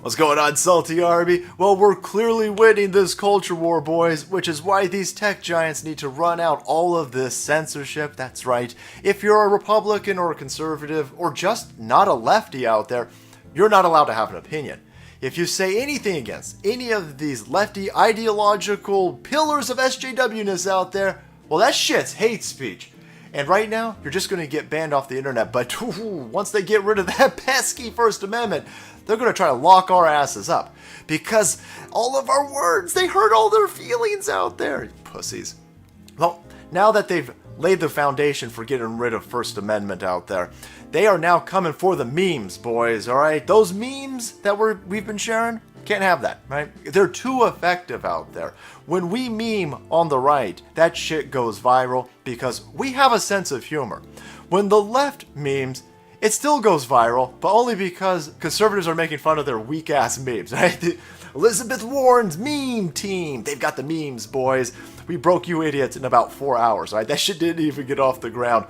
What's going on, Salty Army? Well, we're clearly winning this culture war, boys, which is why these tech giants need to run out all of this censorship. That's right. If you're a Republican or a conservative, or just not a lefty out there, you're not allowed to have an opinion. If you say anything against any of these lefty ideological pillars of SJW-ness out there, well, that shit's hate speech. And right now, you're just going to get banned off the internet. But once they get rid of that pesky First Amendment, they're going to try to lock our asses up. Because all of our words, they hurt all their feelings out there. You pussies. Well, now that they've laid the foundation for getting rid of First Amendment out there, they are now coming for the memes, boys, alright? Those memes that we've been sharing, can't have that, right? They're too effective out there. When we meme on the right, that shit goes viral because we have a sense of humor. When the left memes, it still goes viral, but only because conservatives are making fun of their weak-ass memes, right? The Elizabeth Warren's meme team, they've got the memes, boys. We broke you idiots in about 4 hours, right? That shit didn't even get off the ground.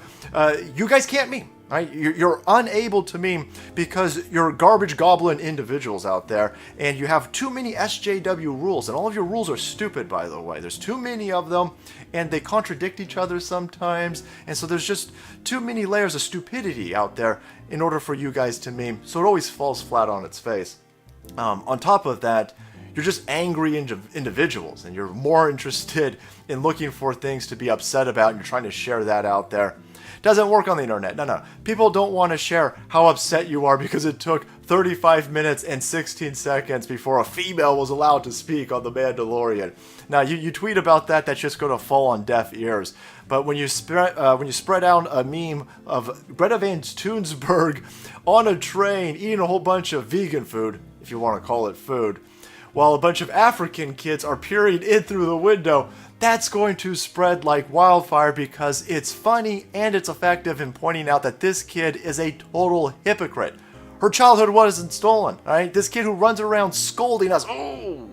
You guys can't meme. Right? You're unable to meme because you're garbage goblin individuals out there, and you have too many SJW rules, and all of your rules are stupid, by the way. There's too many of them, and they contradict each other sometimes, and so there's just too many layers of stupidity out there in order for you guys to meme, so it always falls flat on its face. On top of that, you're just angry individuals, and you're more interested in looking for things to be upset about, and you're trying to share that out there. Doesn't work on the internet. No. People don't want to share how upset you are because it took 35 minutes and 16 seconds before a female was allowed to speak on The Mandalorian. Now, you tweet about that, that's just going to fall on deaf ears. But when you spread out a meme of Greta Van Tunsberg on a train eating a whole bunch of vegan food, if you want to call it food, while a bunch of African kids are peering in through the window, that's going to spread like wildfire because it's funny and it's effective in pointing out that this kid is a total hypocrite. Her childhood wasn't stolen, right? This kid who runs around scolding us, oh,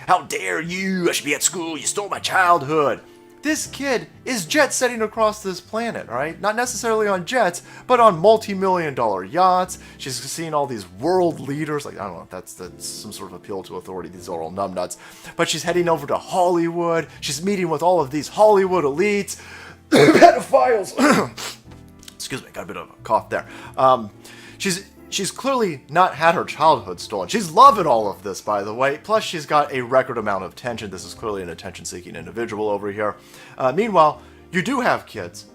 how dare you, I should be at school, you stole my childhood. This kid is jet-setting across this planet, right? Not necessarily on jets, but on multi-million-dollar yachts. She's seeing all these world leaders. Like, I don't know if that's some sort of appeal to authority. These are all numbnuts. But she's heading over to Hollywood. She's meeting with all of these Hollywood elites. Pedophiles! Excuse me, got a bit of a cough there. She's clearly not had her childhood stolen. She's loving all of this, by the way. Plus, she's got a record amount of attention. This is clearly an attention-seeking individual over here. Meanwhile, you do have kids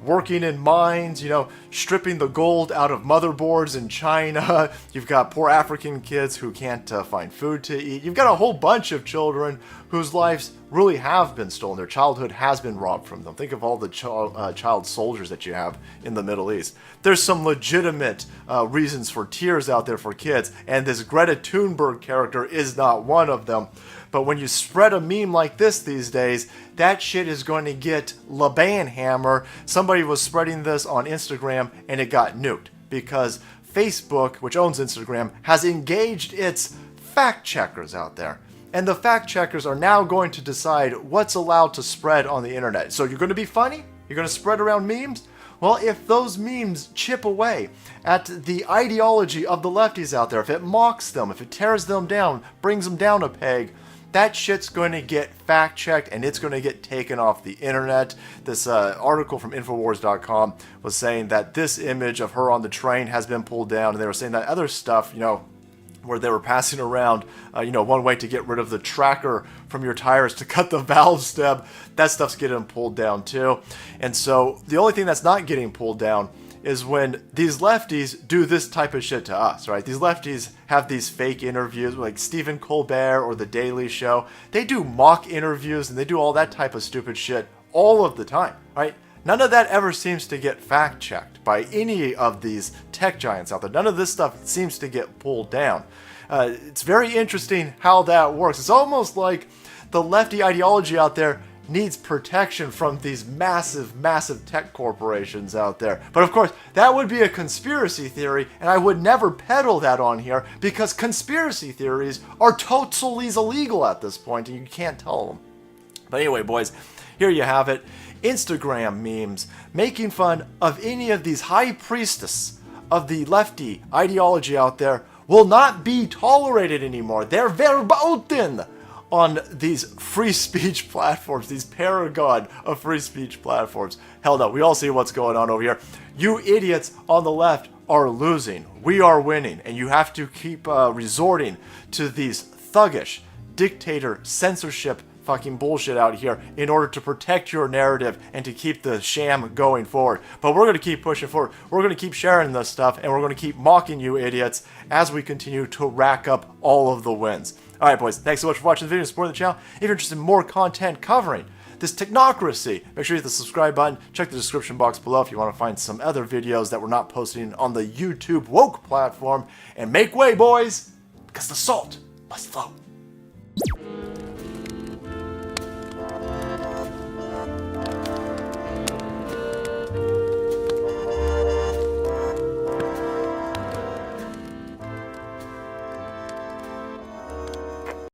working in mines, stripping the gold out of motherboards in China. You've got poor African kids who can't find food to eat. You've got a whole bunch of children whose lives really have been stolen. Their childhood has been robbed from them. Think of all the child soldiers that you have in the Middle East. There's some legitimate reasons for tears out there for kids, and this Greta Thunberg character is not one of them. But when you spread a meme like this these days, that shit is going to get Laban hammer. Somebody was spreading this on Instagram and it got nuked because Facebook, which owns Instagram, has engaged its fact checkers out there. And the fact checkers are now going to decide what's allowed to spread on the internet. So you're going to be funny? You're going to spread around memes? Well, if those memes chip away at the ideology of the lefties out there, if it mocks them, if it tears them down, brings them down a peg, that shit's going to get fact-checked and it's going to get taken off the internet. This article from Infowars.com was saying that this image of her on the train has been pulled down, and they were saying that other stuff, where they were passing around, one way to get rid of the tracker from your tires to cut the valve stem, that stuff's getting pulled down too. And so the only thing that's not getting pulled down is when these lefties do this type of shit to us, right? These lefties have these fake interviews like Stephen Colbert or The Daily Show. They do mock interviews and they do all that type of stupid shit all of the time, right? None of that ever seems to get fact-checked by any of these tech giants out there. None of this stuff seems to get pulled down. It's very interesting how that works. It's almost like the lefty ideology out there needs protection from these massive tech corporations out there. But of course, that would be a conspiracy theory, and I would never peddle that on here because conspiracy theories are totally illegal at this point, and you can't tell them. But anyway, boys, here you have it. Instagram memes making fun of any of these high priestess of the lefty ideology out there will not be tolerated anymore. They're verboten on these free speech platforms, these paragon of free speech platforms. Hell no, we all see what's going on over here. You idiots on the left are losing. We are winning, and you have to keep resorting to these thuggish dictator censorship fucking bullshit out here in order to protect your narrative and to keep the sham going forward. But we're going to keep pushing forward. We're going to keep sharing this stuff, and we're going to keep mocking you idiots as we continue to rack up all of the wins. Alright boys, thanks so much for watching the video and supporting the channel. If you're interested in more content covering this technocracy, make sure you hit the subscribe button. Check the description box below if you want to find some other videos that we're not posting on the YouTube woke platform. And make way, boys, because the salt must flow.